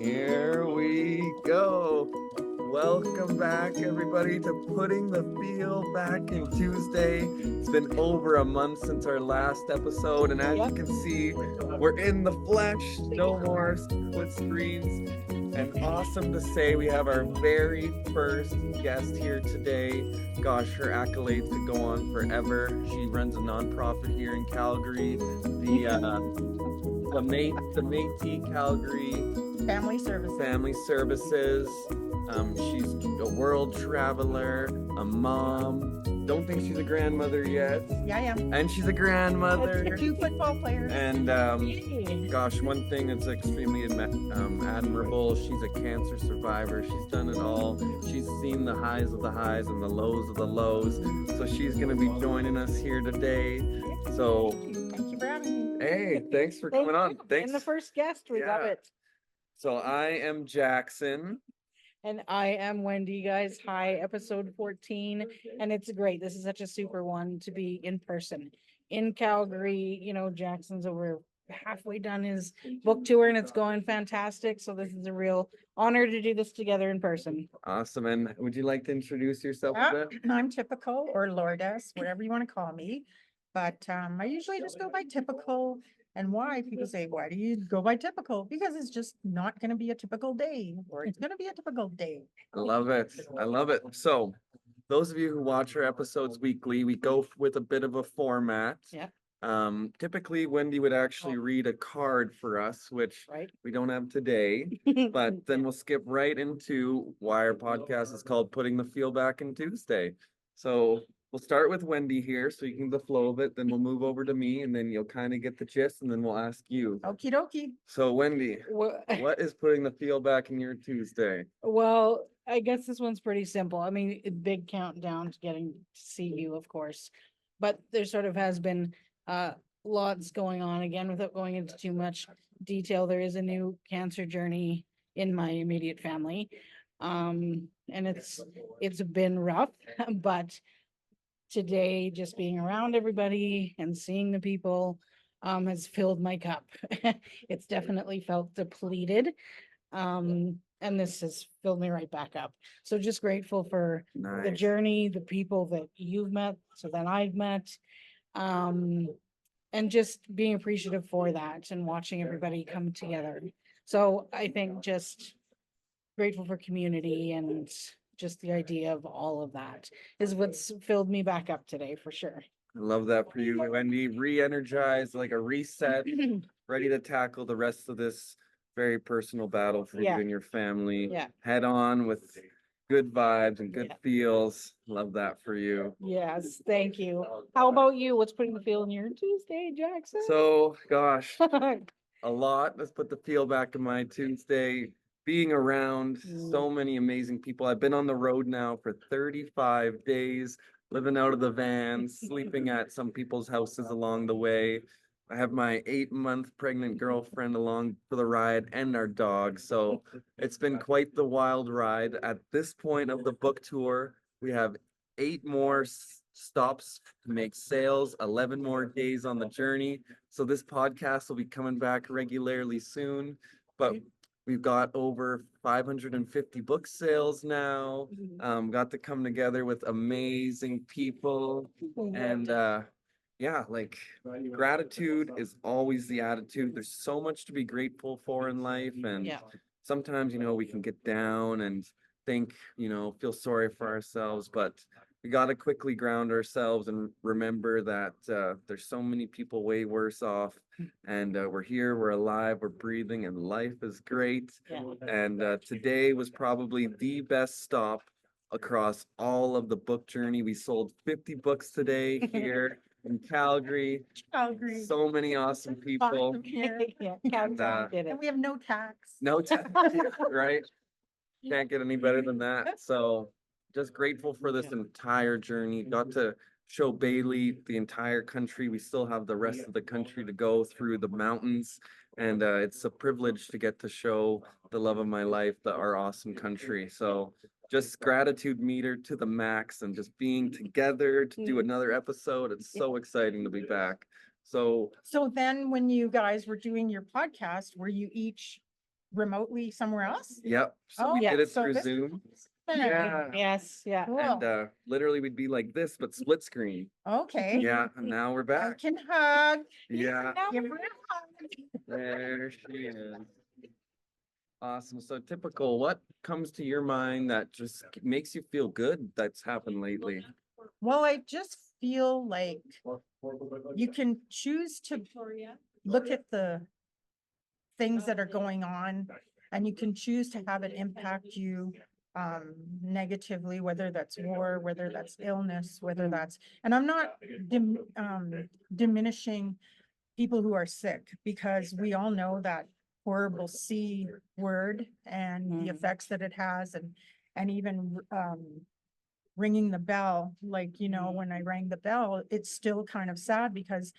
Here we go. Welcome back, everybody, to Putting the Feel Back in Tuesday. It's been over a month since our last episode, and as you can see, we're in the flesh. No more split screens. And awesome to say, we have our very first guest here today. Gosh, her accolades could go on forever. She runs a nonprofit here in Calgary, the Métis Calgary Family Services. She's a world traveler, a mom. Don't think she's a grandmother yet. Yeah, I am. And she's a grandmother. Two football players. And gosh, one thing that's extremely admirable, she's a cancer survivor. She's done it all. She's seen the highs of the highs and the lows of the lows. So she's going to be joining us here today. So Thank you for having me. hey, thanks for coming on. Thanks. And the first guest, we love it. So I am Jackson. And I am Wendy, guys. Hi, episode 14. And it's great. This is such a super one to be in person in Calgary. You know, Jackson's over halfway done his book tour and it's going fantastic. So this is a real honor to do this together in person. Awesome. And would you like to introduce yourself a bit? I'm Typical or Lourdes, whatever you want to call me. But I usually just go by Typical. And why? People say, why do you go by Typical? Because it's just not going to be a typical day, or it's going to be a typical day. I love it. I love it. So those of you who watch our episodes weekly, we go with a bit of a format. Yeah. Typically Wendy would actually read a card for us, which we don't have today, but then we'll skip right into why our podcast is called Putting the Feel Back in Tuesday. So we'll start with Wendy here, so you can get the flow of it. Then we'll move over to me, and then you'll kind of get the gist, and then we'll ask you. Okie dokie. So Wendy, what is putting the feel back in your Tuesday? Well, I guess this one's pretty simple. I mean, a big countdown to getting to see you, of course, but there sort of has been lots going on. Again, without going into too much detail, there is a new cancer journey in my immediate family, and it's been rough, but today just being around everybody and seeing the people has filled my cup. It's definitely felt depleted, and this has filled me right back up. So just grateful for the journey, the people that you've met, so that I've met, and just being appreciative for that and watching everybody come together. So I think just grateful for community and just the idea of all of that is what's filled me back up today for sure. I love that for you, Wendy. Re-energized, like a reset, ready to tackle the rest of this very personal battle for you and your family. Yeah. Head on with good vibes and good feels. Love that for you. Yes, thank you. How about you? What's putting the feel in your Tuesday, Jackson? So, gosh, a lot. Let's put the feel back in my Tuesday. Being around so many amazing people. I've been on the road now for 35 days, living out of the van, sleeping at some people's houses along the way. I have my 8-month pregnant girlfriend along for the ride and our dog. So it's been quite the wild ride. At this point of the book tour, we have 8 more stops to make sales, 11 more days on the journey. So this podcast will be coming back regularly soon. But we've got over 550 book sales now. Got to come together with amazing people. And like gratitude is always the attitude. There's so much to be grateful for in life. And sometimes, we can get down and think, feel sorry for ourselves. But we got to quickly ground ourselves and remember that there's so many people way worse off, and we're here, we're alive, we're breathing, and life is great. And today was probably the best stop across all of the book journey. We sold 50 books today here in Calgary. So many awesome people. And we have no tax. No tax, right? Can't get any better than that. So just grateful for this entire journey. Got to show Bailey the entire country. We still have the rest of the country to go through the mountains. And it's a privilege to get to show the love of my life, our awesome country. So just gratitude meter to the max, and just being together to do another episode. It's so exciting to be back. So then when you guys were doing your podcast, were you each remotely somewhere else? Yep. So Oh, we yeah. did it so through this- Zoom. Yeah. Yeah. Yes, yeah. And Cool. literally we'd be like this, but split screen. Okay. Yeah, and now we're I back. can hug. Yeah, Give her a hug. there she is. Awesome. So typical, what comes to your mind that just makes you feel good that's happened lately? Well, I just feel like you can choose to look at the things that are going on and you can choose to have it impact you negatively, whether that's war, whether that's illness, whether that's, and I'm not diminishing people who are sick, because we all know that horrible C word and the Mm. effects that it has, and even ringing the bell, like, you know, when I rang the bell, it's still kind of sad because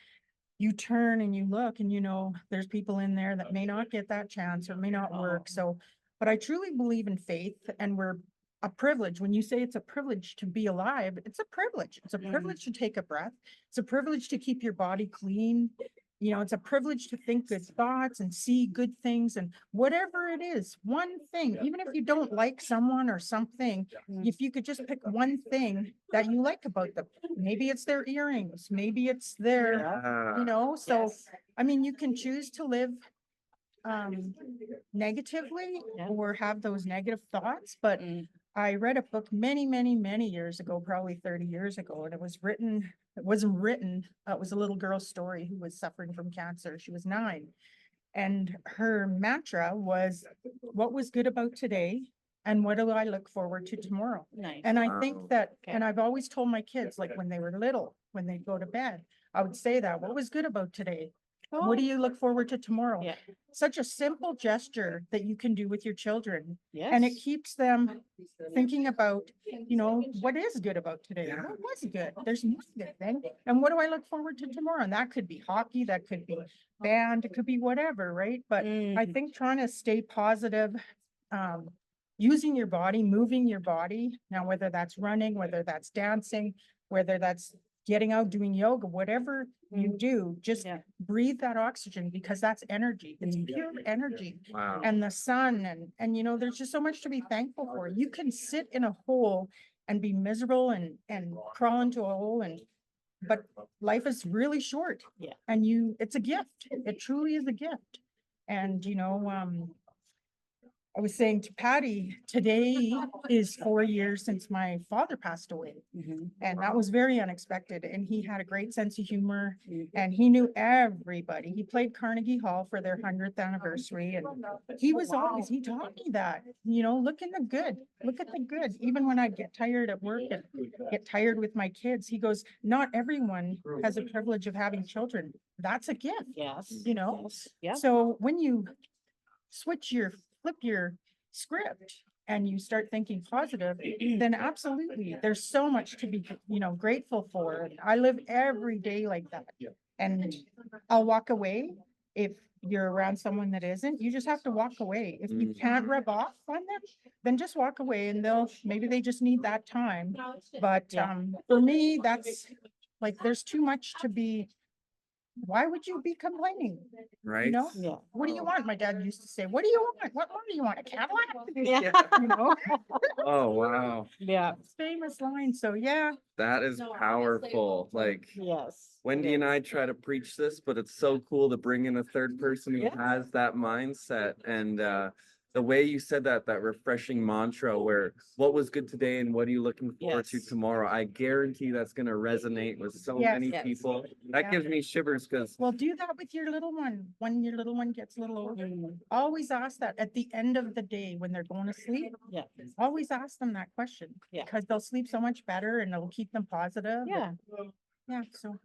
you turn and you look and you know, there's people in there that may not get that chance or may not work. So, but I truly believe in faith, and we're a privilege. When you say it's a privilege to be alive, it's a privilege. It's a privilege to take a breath. It's a privilege to keep your body clean. You know, it's a privilege to think good thoughts and see good things, and whatever it is, one thing, even if you don't like someone or something, Mm. if you could just pick one thing that you like about them, maybe it's their earrings, maybe it's their, you know, so, Yes. I mean, you can choose to live negatively Yeah. or have those negative thoughts, but Mm. I read a book many, many, many years ago, probably 30 years ago, and it wasn't written, it was a little girl's story who was suffering from cancer. She was 9. And her mantra was, what was good about today? And what do I look forward to tomorrow? Nice. And I Wow. think that, Okay. and I've always told my kids, like when they were little, when they'd go to bed, I would say that, what was good about today? What do you look forward to tomorrow? Yeah. Such a simple gesture that you can do with your children. And it Yes. keeps them thinking about, you know, what is good about today? Yeah. What was good? There's one good thing. And what do I look forward to tomorrow? And that could be hockey, that could be band, it could be whatever, right? But I Mm. think trying to stay positive, using your body, moving your body, now whether that's running, whether that's dancing, whether that's getting out, doing yoga, whatever you do, just Yeah. breathe that oxygen, because that's energy. It's Mm. pure energy. Wow. And the sun, and you know, there's just so much to be thankful for. You can sit in a hole and be miserable and crawl into a hole, but life is really short. Yeah. And it's a gift. It truly is a gift. And, you know, I was saying to Patty, today is 4 years since my father passed away. Mhm. And that was very unexpected. And he had a great sense of humor, Mm. and he knew everybody. He played Carnegie Hall for their 100th anniversary. And he was always, he taught me that, you know, look in the good, look at the good. Even when I'd get tired at work and get tired with my kids, he goes, not everyone has a privilege of having children. That's a gift, Yes. you know? Yes. Yeah. So when you flip your script and you start thinking positive, then absolutely, there's so much to be, you know, grateful for. And I live every day like that. And I'll walk away if you're around someone that isn't. You just have to walk away. If you can't rub off on them, then just walk away, and maybe they just need that time. But Yeah. for me, that's like, there's too much to be. Why would you be complaining? You Right? know, Yeah. what do you want? My dad used to say, what do you want? What more do you want? A Cadillac? Yeah. You know, Oh, wow. Yeah. famous line. So yeah, That is powerful. Like Yes. Wendy and I try to preach this, but it's so cool to bring in a third person who Yeah. has that mindset. And the way you said that refreshing mantra where what was good today and what are you looking forward to Yes. tomorrow? I guarantee that's going to resonate with so Yes. many Yes. people. That Yeah. gives me shivers because well, do that with your little one. When your little one gets a little older, Mm. always ask that at the end of the day when they're going to sleep. Yeah. Always ask them that question. Yeah. Because they'll sleep so much better and it'll keep them positive. Yeah. Yeah. So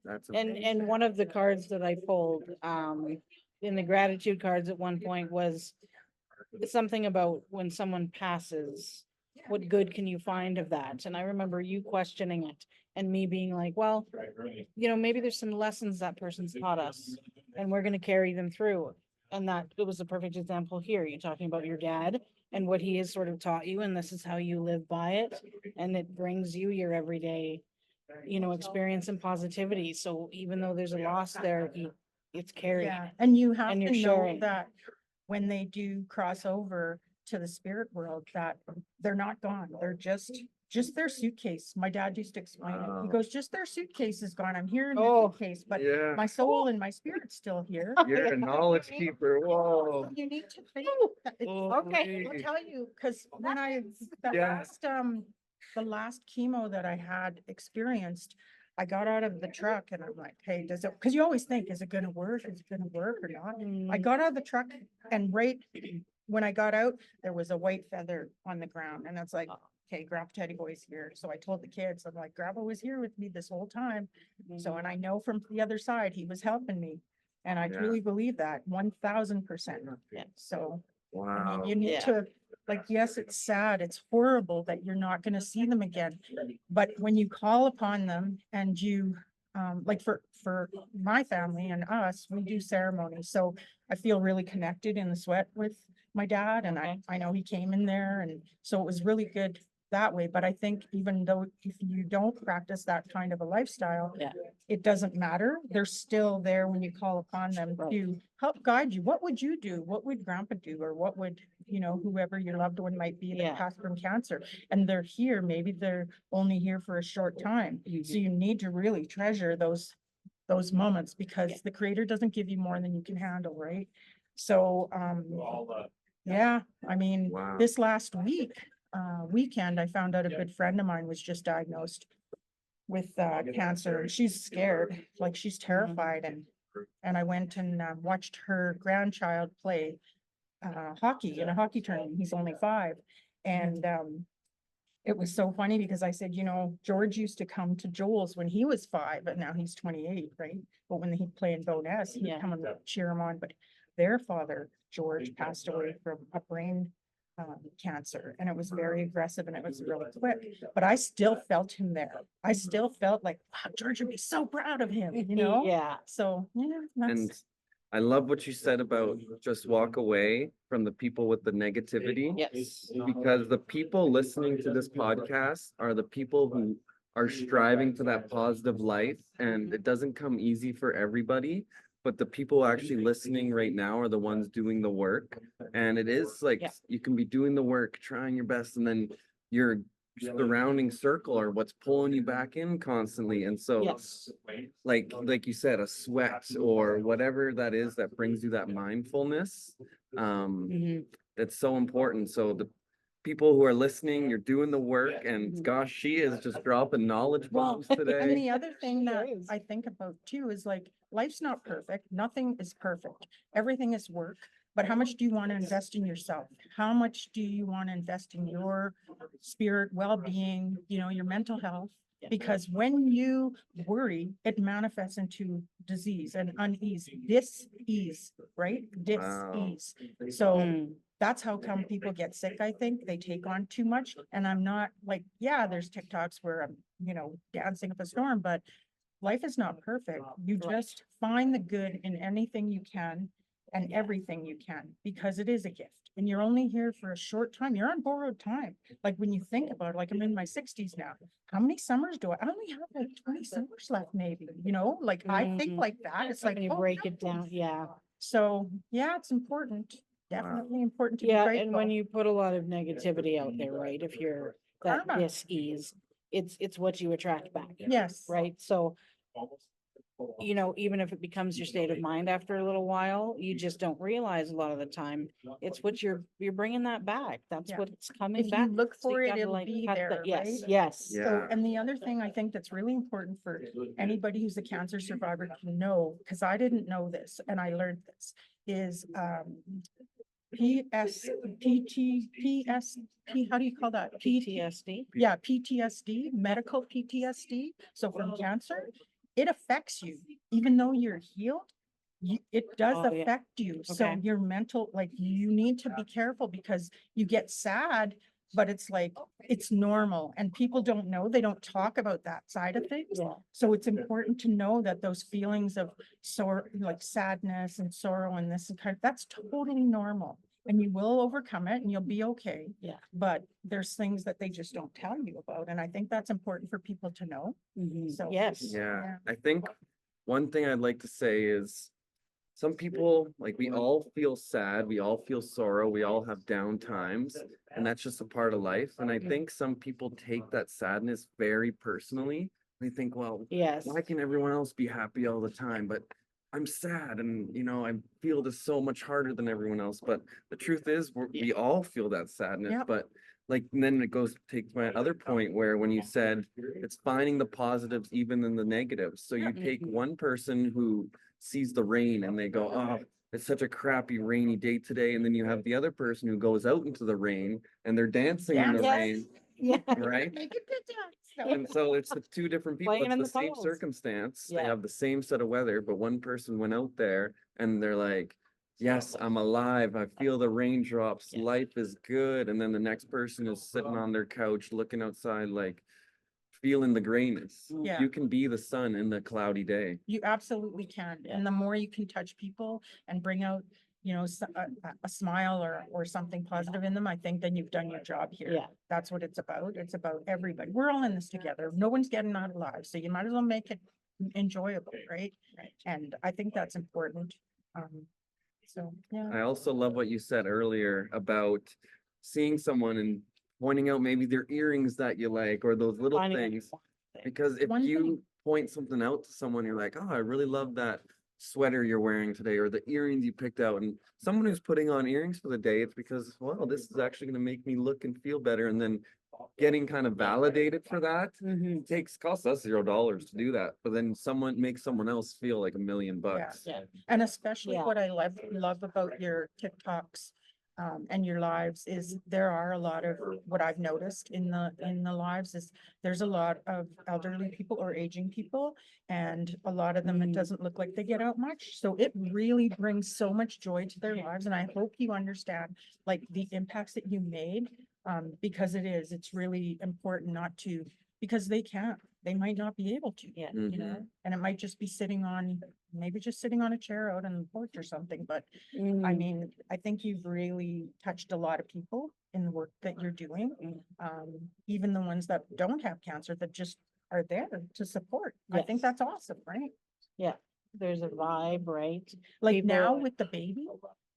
that's And one of the cards that I pulled, in the gratitude cards at one point was something about when someone passes, what good can you find of that? And I remember you questioning it and me being like, well, you know, maybe there's some lessons that person's taught us and we're going to carry them through. And that it was a perfect example here. You're talking about your dad and what he has sort of taught you, and this is how you live by it. And it brings you your everyday, you know, experience and positivity. So even though there's a loss there, it's carried. yeah, and you have And to you're know sharing. that when they do cross over to the spirit world, that they're not gone. They're just their suitcase. My dad used to explain it. He Wow. goes, just their suitcase is gone. I'm here in Oh. the suitcase, but Yeah, my soul and my spirit's still here. you're a knowledge keeper. Whoa. You need to think. that it- Okay. I'll tell you, because when Yeah. the last chemo that I had experienced, I got out of the truck and I'm like, hey, does it, because you always think, is it gonna work? Is it gonna work or not? I got out of the truck and right when I got out, there was a white feather on the ground and it's like, okay, Grandpa Teddy Boy's here. So I told the kids, I'm like, Grandpa was here with me this whole time. So, and I know from the other side, he was helping me. And I Yeah. truly believe that 1000%. Yeah. So, I Wow. mean, you need Yeah. to, like, yes, it's sad, it's horrible that you're not gonna see them again. But when you call upon them and you, like for my family and us, we do ceremonies. So I feel really connected in the sweat with my dad and I know he came in there and so it was really good that way. But I think even though if you don't practice that kind of a lifestyle, Yeah. it doesn't matter. They're still there when you call upon them Right. to help guide you. What would you do? What would Grandpa do? Or what would, you know, whoever your loved one might be Yeah. that passed from cancer? And they're here, maybe they're only here for a short time. So you need to really treasure those moments because the creator doesn't give you more than you can handle, right? So, yeah, I mean, Wow. this last weekend, I found out a good friend of mine was just diagnosed with cancer and she's scared, like she's terrified and I went and watched her grandchild play hockey in a hockey tournament. He's only 5. And it was so funny because I said, you know, George used to come to Joel's when he was 5, but now he's 28, right? But when he'd play in Bonus, he'd Yeah. come and cheer him on. But their father, George, passed away from a brain cancer and it was very aggressive and it was really quick. But I still felt him there. I still felt like, wow, George would be so proud of him, you know? Yeah. So, yeah, And that's, I love what you said about just walk away from the people with the negativity. Yes. Because the people listening to this podcast are the people who are striving to that positive life and it doesn't come easy for everybody. But the people actually listening right now are the ones doing the work. And it is like, Yeah. you can be doing the work, trying your best, and then your surrounding circle or what's pulling you back in constantly. And so Yes. like you said, a sweat or whatever that is that brings you that mindfulness. Mhm. That's so important. So the people who are listening, you're doing the work and Mhm. gosh, she is just dropping knowledge Well, bombs and today. the other thing that Yes. I think about too is like, life's not perfect. Nothing is perfect. Everything is work. But how much do you want to invest in yourself? How much do you want to invest in your spirit, well-being, you know, your mental health? Yeah. Because when you worry, it manifests into disease and unease, dis-ease, right? Dis-ease. So Mm. that's how come people get sick, I think. They take on too much. And I'm not like, yeah, there's TikToks where I'm, you know, dancing up a storm, but life is not perfect. You Right. just find the good in anything you can and everything you can, because it is a gift. And you're only here for a short time. You're on borrowed time. Like when you think about it, like I'm in my 60s now. How many summers do I only have like 20 summers left, maybe, you know, like I think Mhm. like that. It's like, When you oh, break no. it down, yeah. So, yeah, it's important. Definitely important to be Yeah, and when grateful. you put a lot of negativity out there, right, if you're that Karma. dis-ease, it's what you attract back, Yes. right? So, you know, even if it becomes your state of mind after a little while, you just don't realize a lot of the time. It's what you're bringing that back. That's Yeah. what's coming If back. you look So you for it, gotta, it'll like, be cut there, Yes, right? yes. Yeah. So, and the other thing I think that's really important for anybody who's a cancer survivor to know, because I didn't know this and I learned this, is how do you call that? PTSD. Yeah, PTSD, medical PTSD. So from cancer, it affects you, even though you're healed. It does Oh, yeah. affect you. So Okay. your mental, like you need to be careful because you get sad, but it's like, it's normal and people don't know, they don't talk about that side of things. Yeah. So it's important to know that those feelings of sorrow, like sadness and sorrow and this and kind of, that's totally normal. And you will overcome it and you'll be okay. Yeah. But there's things that they just don't tell you about. And I think that's important for people to know. Mhm. So- Yes. Yeah, Yeah. I think one thing I'd like to say is some people, like, we all feel sad, we all feel sorrow, we all have down times, and that's just a part of life. And I think some people take that sadness very personally. They think, well, Yes. why can everyone else be happy all the time? But I'm sad, and I feel this so much harder than everyone else. But the truth is, we all feel that sadness. Yep. But like, and then it goes takes my other point where when you said it's finding the positives even in the negatives. So you take one person who sees the rain and they go, oh, it's such a crappy rainy day today. And then you have the other person who goes out into the rain and they're dancing in the Yes. rain, Yeah. right? Make it good dance. And so it's the two different people. Playing It's in the the same puddles. circumstance. They Yeah. have the same set of weather, but one person went out there and they're like, yes, I'm alive. I feel the raindrops. Yeah. Life is good. And then the next person is sitting on their couch looking outside, like feeling the grayness. Yeah. You can be the sun in the cloudy day. You absolutely can. Yeah. And the more you can touch people and bring out, a smile or something positive in them, I think then you've done your job here. Yeah. That's what it's about. It's about everybody. We're all in this together. No one's getting out alive. So you might as well make it enjoyable, right? Right. And I think that's important. So, yeah. I also love what you said earlier about seeing someone and pointing out maybe their earrings that you like or those little Finding things. one thing. Because if One you thing. point something out to someone, you're like, oh, I really love that sweater you're wearing today or the earrings you picked out. And someone who's putting on earrings for the day, it's because, well, this is actually going to make me look and feel better. And then getting kind of validated for that costs us $0 to do that. But then someone makes someone else feel like $1,000,000. Yeah. And especially Yeah. what I love about your TikToks and your lives is there are a lot of what I've noticed in the lives is there's a lot of elderly people or aging people, and a lot of them, it doesn't look like they get out much. So it really brings so much joy to their lives. And I hope you understand like the impacts that you made, because it's really important not to, because they might not be able to. Yeah. You know, and it might just be maybe just sitting on a chair out on the porch or something, but I mean, I think you've really touched a lot of people in the work that you're doing. Even the ones that don't have cancer that just are there to support. I think Yes. that's awesome, right? Yeah. There's a vibe, right? Like People- now with the baby,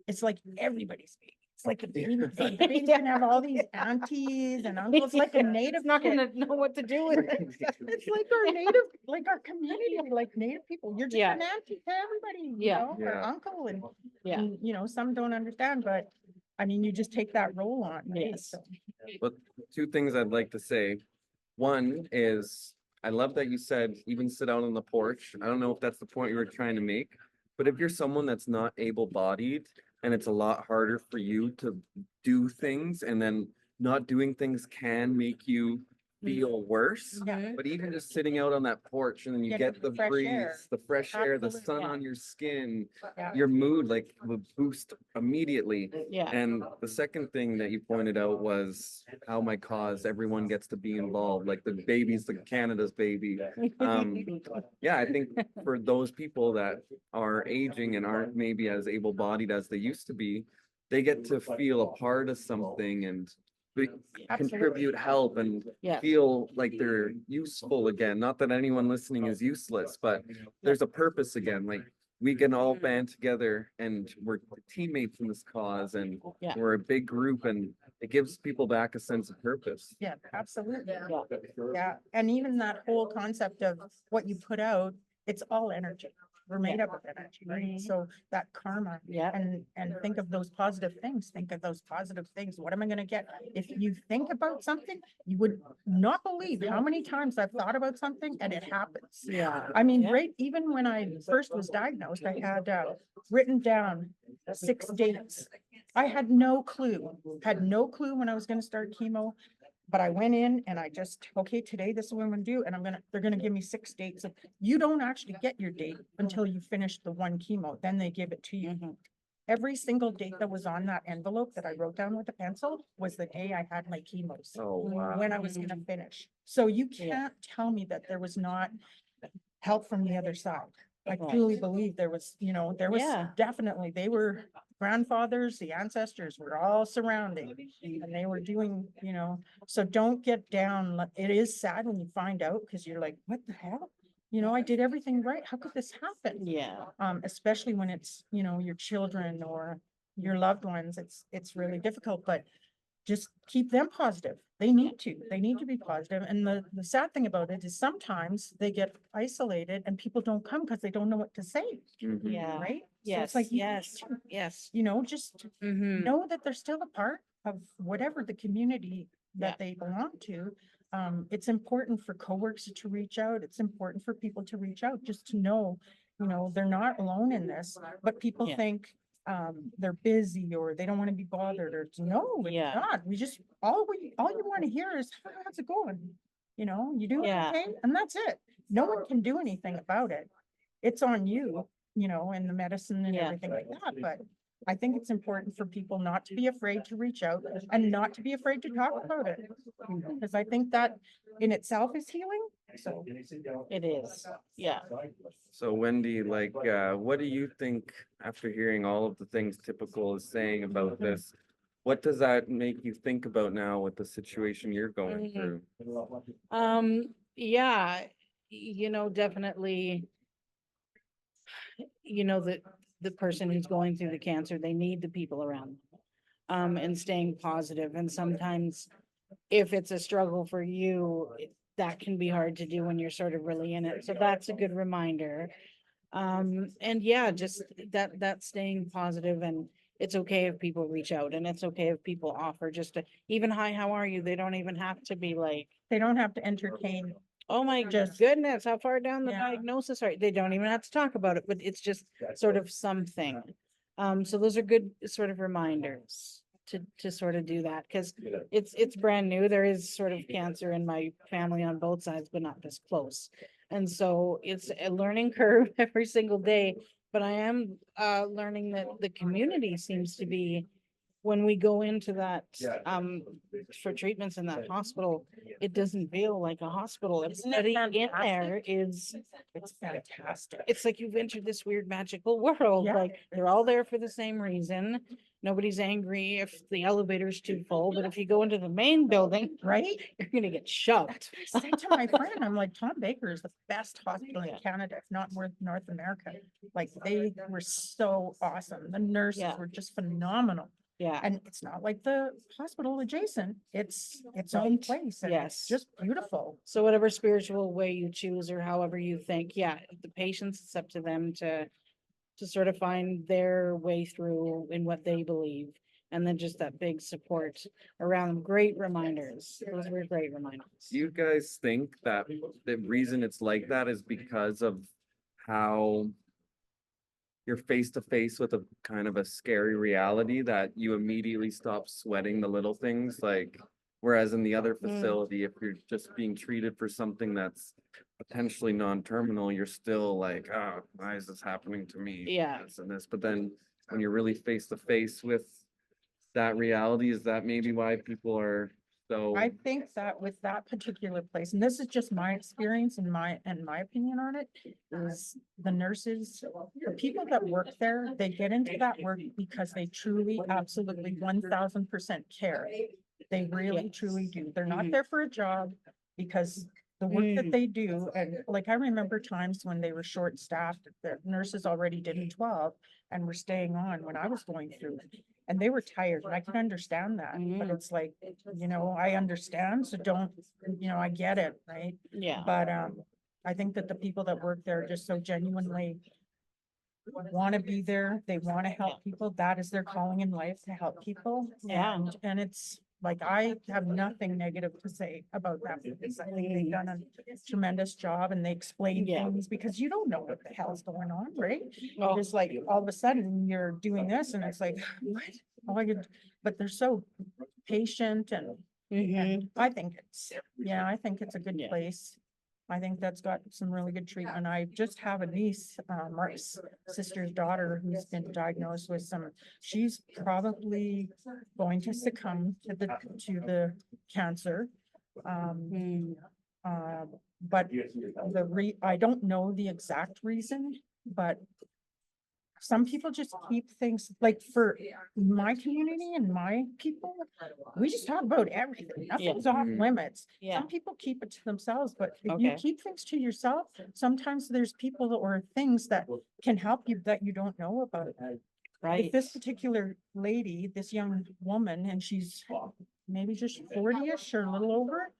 it's like everybody's baby. It's like the baby, the baby's gonna have all these aunties and uncles, like a native. It's not kid. gonna know what to do with it. It's like our native, like our community, like native people. You're just Yeah. an auntie to everybody, Yeah. or Yeah. uncle, and Yeah. some don't understand, but I mean, you just take that role on. right? Yes. So, But two things I'd like to say. One is, I love that you said even sit out on the porch. I don't know if that's the point you were trying to make, but if you're someone that's not able-bodied and it's a lot harder for you to do things, and then not doing things can make you feel worse. Yeah. But even just sitting out on that porch and then you Get get the the fresh breeze, air. the fresh air, the Absolutely, sun yeah. on your skin, Yeah. your mood like will boost immediately. Yeah. And the second thing that you pointed out was how my cause, everyone gets to be involved, like the baby's the Canada's baby. Yeah, I think for those people that are aging and aren't maybe as able-bodied as they used to be, they get to feel a part of something and contribute, help, and Yes. feel like they're useful again. Not that anyone listening is useless, but there's a purpose again. Like we can all band together and we're teammates in this cause, and Yeah. we're a big group, and it gives people back a sense of purpose. Yeah, absolutely. Yeah. Yeah, and even that whole concept of what you put out, it's all energy. We're made up of energy, right? So that karma. Yeah. And think of those positive things. Think of those positive things. What am I gonna get? If you think about something, you would not believe how many times I've thought about something and it happens. Yeah. I mean, Yeah. right, even when I first was diagnosed, I had written down 6 dates. I had no clue when I was gonna start chemo. But I went in and I just, okay, today this is what I'm gonna do, and they're gonna give me 6 dates of, you don't actually get your date until you finish the one chemo, then they give it to you. Mhm. Every single date that was on that envelope that I wrote down with a pencil was the day I had my chemos, Oh, wow. when I was gonna finish. So you Yeah. can't tell me that there was not help from the other side. I Right. truly believe there was, there was Yeah. definitely, they were grandfathers, the ancestors were all surrounding, and they were doing, so don't get down. It is sad when you find out, because you're like, what the hell? I did everything right. How could this happen? Yeah, Especially when it's, your children or your loved ones, it's really difficult, but just keep them positive. They need to be positive. And the sad thing about it is sometimes they get isolated and people don't come because they don't know what to say, Mhm. yeah, right? So yes, it's like, yes, yes. just Mm-hmm. know that they're still a part of whatever the community Yeah. that they belong to. It's important for coworkers to reach out. It's important for people to reach out, just to know, they're not alone in this, but people Yeah. think they're busy or they don't want to be bothered or no, it's Yeah. not. We just, all you want to hear is, how's it going? You doing Yeah. okay? And that's it. No one can do anything about it. It's on you, and the medicine and Yeah. everything like that, but I think it's important for people not to be afraid to reach out and not to be afraid to talk about it. Because I think that in itself is healing. So It is, yeah. So Wendy, like, what do you think after hearing all of the things Typical is saying about this? What does that make you think about now with the situation you're going Mhm. through? Yeah, definitely, the person who's going through the cancer, they need the people around them. And staying positive. And sometimes if it's a struggle for you, that can be hard to do when you're sort of really in it. So that's a good reminder. And yeah, just that staying positive, and it's okay if people reach out, and it's okay if people offer just to, even hi, how are you? They don't even have to be like, they don't have to entertain. oh my Just- goodness, how far down the Yeah. diagnosis are, they don't even have to talk about it, but it's just sort of something. So those are good sort of reminders to sort of do that, because it's brand new. There is sort of cancer in my family on both sides, but not this close. And so it's a learning curve every single day, but I am learning that the community seems to be, when we go into that for treatments in that hospital, it doesn't feel like a hospital. Isn't it Everybody in there fantastic? is, It's fantastic. it's like you've entered this weird magical world. Yeah. Like they're all there for the same reason. Nobody's angry if the elevator's too full, but if you go into the main building, Right? you're gonna get shoved. That's what I say to my friend. I'm like, Tom Baker is the best hospital in Yeah. Canada, if not North America. Like they were so awesome. The nurses Yeah. were just phenomenal. Yeah, And it's not like the hospital adjacent. It's its own Right. place. And Yes. it's just beautiful. so whatever spiritual way you choose or however you think, yeah, the patients, it's up to them to sort of find their way through in what they believe. And then just that big support around them. Great reminders. Those were great reminders. Do you guys think that the reason it's like that is because of how you're face to face with a kind of a scary reality that you immediately stop sweating the little things, like, whereas in the other facility, if you're just being treated for something that's potentially non-terminal, you're still like, oh, why is this happening to me? Yeah. This and this, but then when you're really face to face with that reality, is that maybe why people are so? I think that with that particular place, and this is just my experience and my opinion on it, is the nurses, the people that work there, they get into that work because they truly, absolutely 1000% care. They really, Yes. truly do. They're not Mhm. there for a job because the work that Mm. they do, and like I remember times when they were short staffed, the nurses already did a 12 and were staying on when I was going through. And they were tired, and I can understand that, but Mm. it's like, I understand, so don't, I get it, right? Yeah, But I think that the people that work there are just so genuinely want to be there. They want to help people. That is their calling in life, to help people. Yeah. And it's like, I have nothing negative to say about that, because I think they've done a tremendous job and they explain Yeah. things, because you don't know what the hell's going on, right? Oh. It's like all of a sudden you're doing this and it's like, what? Oh, but they're so patient and Mhm. I think I think it's a good Yeah. place. I think that's got some really good treatment. I just have a niece, Mark's sister's daughter, who's been diagnosed with she's probably going to succumb to the cancer. Mm. But I don't know the exact reason, but some people just keep things, like for my community and my people, we just talk about everything. Nothing's off Mm. limits. Yeah. Some people keep it to themselves, but if you Okay. keep things to yourself, sometimes there's people or things that can help you that you don't know about. With Right. this particular lady, this young woman, and she's maybe just 40-ish or a little over,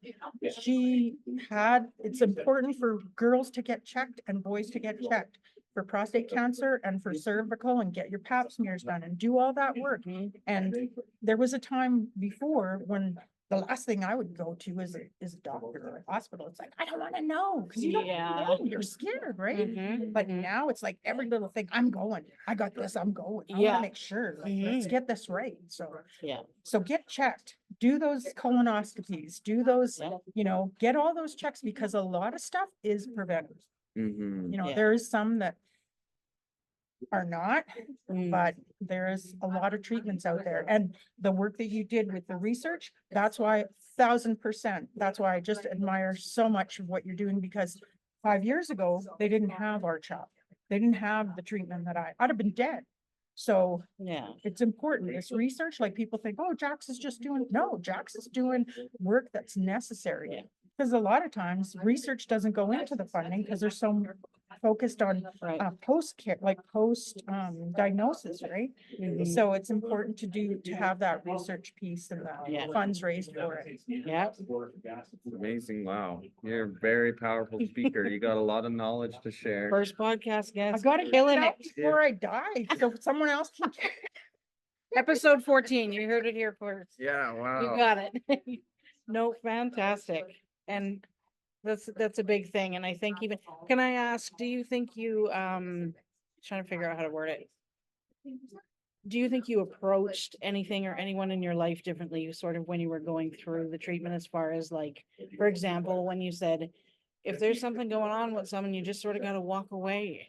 it's important for girls to get checked and boys to get checked for prostate cancer and for cervical, and get your pap smears done and do all that work. Mhm. And there was a time before when the last thing I would go to is a doctor or a hospital. It's like, I don't want to know, because you don't Yeah. know, you're scared, right? Mhm, But mhm. now it's like every little thing, I'm going, I got this, I'm going. I want Yeah. to make sure, like, let's Mhm. get this right. Yeah. So get checked, do those colonoscopies, do those, Yeah. get all those checks, because a lot of stuff is preventable. Mhm. Yeah. There is some that are not, Mm. but there is a lot of treatments out there, and the work that you did with the research, that's why 1000%, that's why I just admire so much of what you're doing, because 5 years ago, they didn't have our CHOP. They didn't have the treatment that I'd have been dead. So Yeah. it's important, this research, like people think, oh, Jax is just doing, no, Jax is doing work that's necessary. Yeah. Because a lot of times research doesn't go into the funding because they're so focused on Right. post-care, like post diagnosis, right? Mhm. So it's important to have that research piece and Yeah. the funds raised for it. Yeah. Amazing. Wow. You're a very powerful speaker. You got a lot of knowledge to share. First podcast I guest. gotta get killing it out it. before I die, so someone else can. Episode 14. You heard it here first. Yeah, You wow. got it. No, fantastic. And that's a big thing. And I think even, can I ask, do you think you, trying to figure out how to word it. Do you think you approached anything or anyone in your life differently, you sort of when you were going through the treatment, as far as like, for example, when you said, if there's something going on with someone, you just sort of got to walk away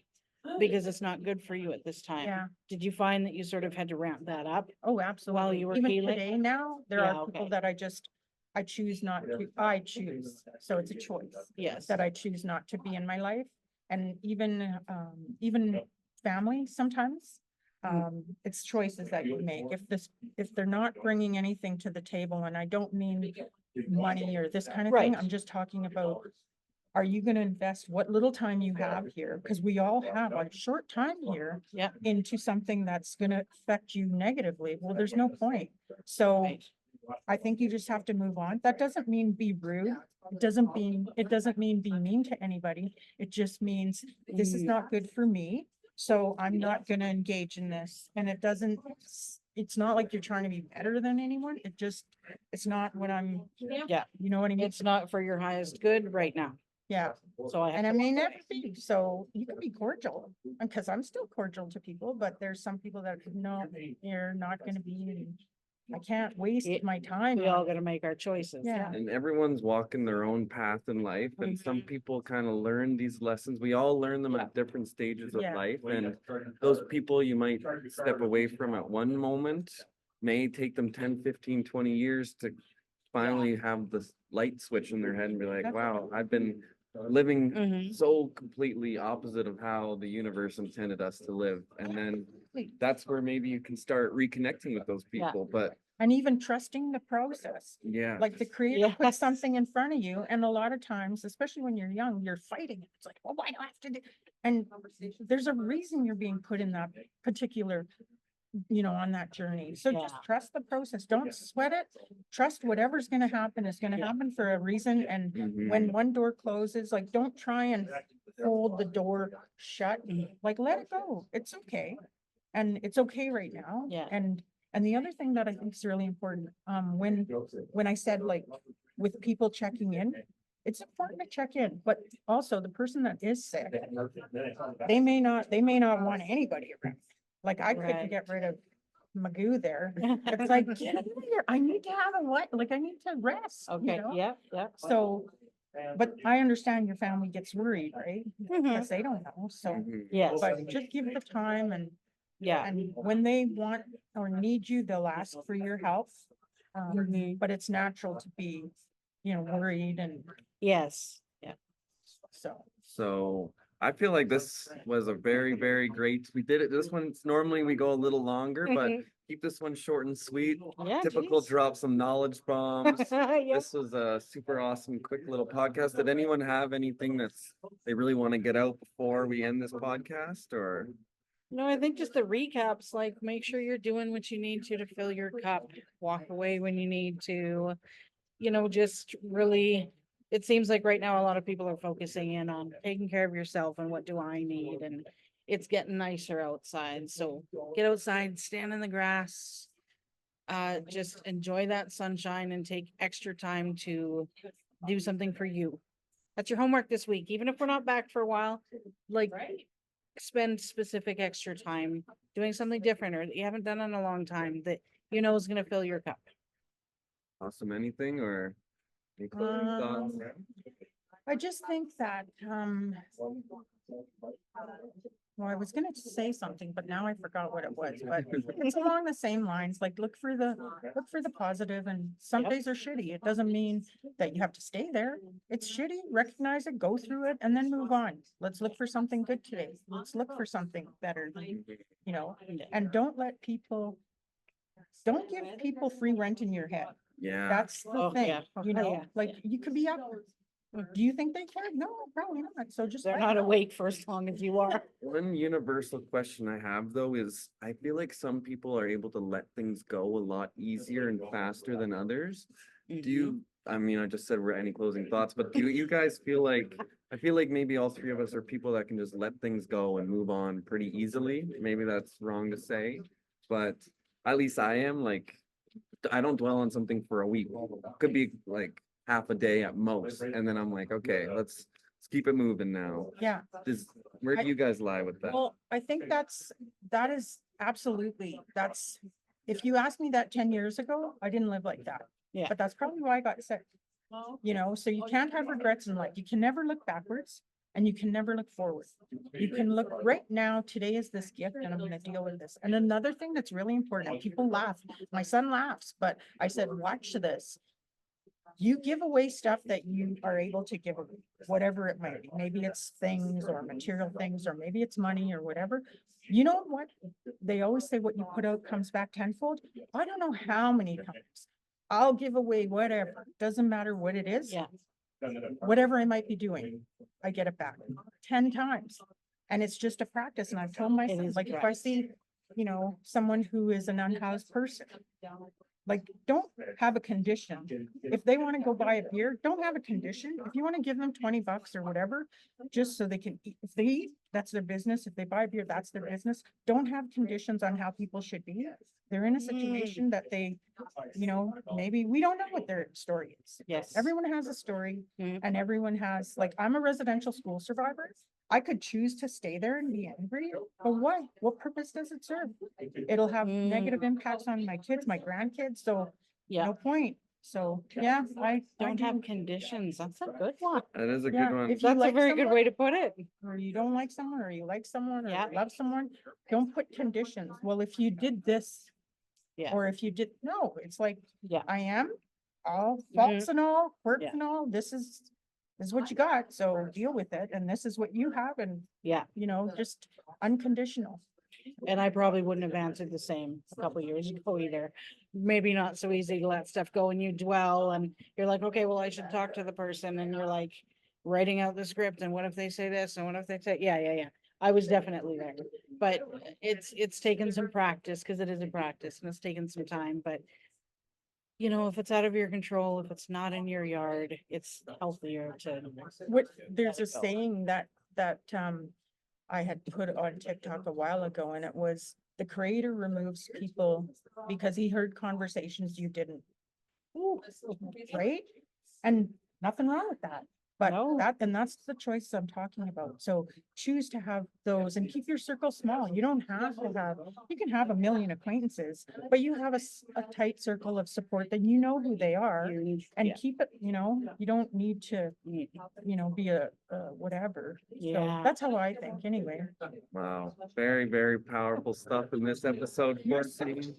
because it's not good for you at this time. Yeah. Did you find that you sort of had to ramp that up? Oh, absolutely. you were Even healing? today now, there Yeah, are people okay. that I choose not to, I choose. So it's a choice Yes. that I choose not to be in my life. And even family sometimes, it's choices that you make. If they're not bringing anything to the table, and I don't mean money or this kind of thing, Right. I'm just talking about, are you gonna invest what little time you have here? Because we all have a short time here Yeah. into something that's gonna affect you negatively. Well, there's no point. So Right. I think you just have to move on. That doesn't mean be rude. It doesn't mean be mean to anybody. It just means this is Mm. not good for me. So I'm not gonna engage in this. And it's not like you're trying to be better than anyone. It's not what I'm, Yeah. you know what I mean? It's not for your highest good right now. Yeah. So I have And I to may walk never away. be, so you can be cordial, because I'm still cordial to people, but there's some people that, no, you're not gonna be, I can't waste It- my time. We all on- got to make our choices. Yeah. And everyone's walking their own path in life, and some people kind of learn these lessons. We all learn them at different stages of Yeah. life, and those people you might step away from at one moment may take them 10, 15, 20 years to finally have this light switch in their head and be like, wow, I've been living Mhm. so completely opposite of how the universe intended us to live. And then that's where maybe you can start reconnecting with those Yeah. people. But And even trusting the process. yeah, Like the creator puts Yes. something in front of you, and a lot of times, especially when you're young, you're fighting it. It's like, well, why do I have to do? And there's a reason you're being put in that particular, on that journey. So just Yeah. trust the process. Don't sweat it. Trust whatever's gonna happen is gonna Yeah. happen for a reason. And mhm. when one door closes, like, don't try and hold the door shut. Mhm. Like, let it go. It's okay. And it's okay right now. Yeah. And the other thing that I think is really important, when I said, like, with people checking in, it's important to check in, but also the person that is sick, they may not want anybody around. Like, I couldn't Right. get rid of Magoo there. It's like, get out of here. I need to have I need to rest. Okay. Yeah. Yeah. So, but I understand your family gets worried, right? Mhm. Because they don't know. So, Mhm. Yes. but just give the time, Yeah. and when they want or need you, they'll ask for your help. Mhm. But it's natural to be, worried, and Yes. Yeah. so. So I feel like this was a very, very great, we did it, this one's normally we go a little longer, but keep this one short and sweet. Yeah, Typical, geez. drop some knowledge bombs. Yep. This was a super awesome, quick little podcast. Did anyone have anything that's they really want to get out before we end this podcast, or? No, I think just the recaps, like make sure you're doing what you need to fill your cup, walk away when you need to, just really, it seems like right now a lot of people are focusing in on taking care of yourself and what do I need, and it's getting nicer outside, so get outside, stand in the grass. Just enjoy that sunshine and take extra time to do something for you. That's your homework this week, even if we're not back for a while, like spend specific extra time doing something different or that you haven't done in a long time that is gonna fill your cup. Awesome, anything or any closing thoughts? I just think that, well, I was gonna say something, but now I forgot what it was, but it's along the same lines, like look for the positive, and some Yep. days are shitty. It doesn't mean that you have to stay there. It's shitty, recognize it, go through it, and then move on. Let's look for something good today. Let's look for something better, and don't give people free rent in your head. Yeah, That's the Oh, thing, yeah. Yeah. like you could be up. Do you think they care? No, probably not. So just. They're let not them. awake for as long as you are. one universal question I have though is I feel like some people are able to let things go a lot easier and faster than others. Do you, I mean, I just said we're any closing thoughts, but do you guys feel like, I feel like maybe all three of us are people that can just let things go and move on pretty easily. Maybe that's wrong to say, but at least I am like, I don't dwell on something for a week. Could be like half a day at most. And then I'm like, okay, let's keep it moving now. Yeah. Where do you guys lie with that? Well, I think that is absolutely, if you asked me that 10 years ago, I didn't live like that. Yeah. But that's probably why I got sick. So you can't have regrets in life. You can never look backwards and you can never look forward. You can look right now. Today is this gift and I'm going to deal with this. And another thing that's really important, people laugh. My son laughs, but I said, watch this. You give away stuff that you are able to give away, whatever it might be. Maybe it's things or material things, or maybe it's money or whatever. You know what? They always say what you put out comes back tenfold. I don't know how many times I'll give away whatever. Doesn't matter what it is. Yeah. Whatever I might be doing, I get it back 10 times. And it's just a practice. And I've told my It son, is like, if I practice. see, someone who is an unhoused person, like, don't have a condition. If they want to go buy a beer, don't have a condition. If you want to give them $20 or whatever, just so they can eat. If they eat, that's their business. If they buy a beer, that's their business. Don't have conditions on how people should be. They're in a situation that they, maybe we don't know what their story is. Yes. Everyone has a story Mhm. and everyone has, like, I'm a residential school survivor. I could choose to stay there and be angry, but why? What purpose does it serve? It'll have negative impacts on my kids, my grandkids, so Yeah. no point. So, yeah, I Don't have do. conditions. That's a good one. That is a Yeah, good one. if you That's a like very good someone, way to put it. or you don't like someone, or you like someone, or Yeah. you love someone, don't put conditions. Well, if you did this, Yeah. or if you did, no, it's like, Yeah. I am all faults and all, quirks Yeah. and all, this is what you got, so deal with it, and this is what you have, and, Yeah. just unconditional. And I probably wouldn't have answered the same a couple years ago either. Maybe not so easy to let stuff go and you dwell and you're like, okay, well, I should talk to the person. And you're like writing out the script. And what if they say this? And what if they say, yeah. I was definitely there, but it's taken some practice because it is a practice and it's taken some time, but if it's out of your control, if it's not in your yard, it's healthier to. There's a Let it go. saying that I had put on TikTok a while ago, and it was, the creator removes people because he heard conversations you didn't. Right? And nothing wrong with that. But No. that's the choice I'm talking about. So choose to have those and keep your circle small. You don't have to have, you can have a million acquaintances, but you have a tight circle of support that you know who they are, and Yeah. keep it, you don't need to, be a whatever. So Yeah. that's how I think anyway. Wow, very, very powerful stuff in this episode. 14.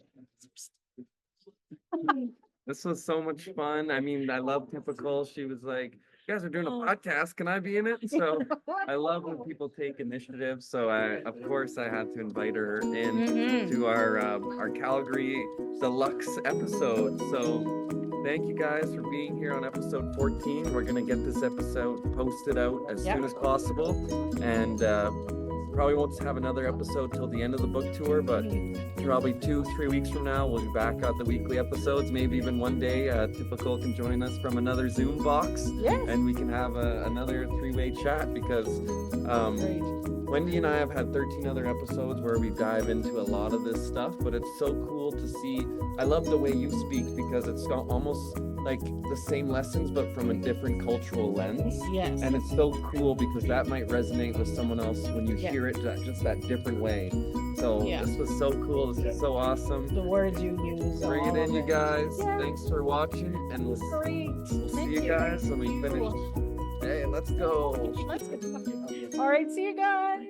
This was so much fun. I mean, I love Typical. She was like, you guys are doing a Oh. podcast. Can I be in it? So I love when people take initiative. So of course, I had to invite her in Mhm. to our Calgary deluxe episode. So thank you guys for being here on episode 14. We're gonna get this episode posted out as Yep. soon as possible, and probably won't have another episode till the end of the book tour, but probably 2-3 weeks from now we'll be back on the weekly episodes. Maybe even one day Typical can join us from another Zoom box, Yes. and we can have another 3-way chat, because Great. Wendy and I have had 13 other episodes where we dive into a lot of this stuff, but it's so cool to see. I love the way you speak, because it's almost like the same lessons but from a different cultural lens. Yes. And it's so cool because that might resonate with someone else when you Yeah. hear it just that different way. So Yeah. this was so cool. This is so awesome. The words you use. Bring it all in, of you guys. Yeah. Thanks for watching, and we'll Great. see Thank you guys when we finish. Hey, let's go. Let's go. All right, see you guys.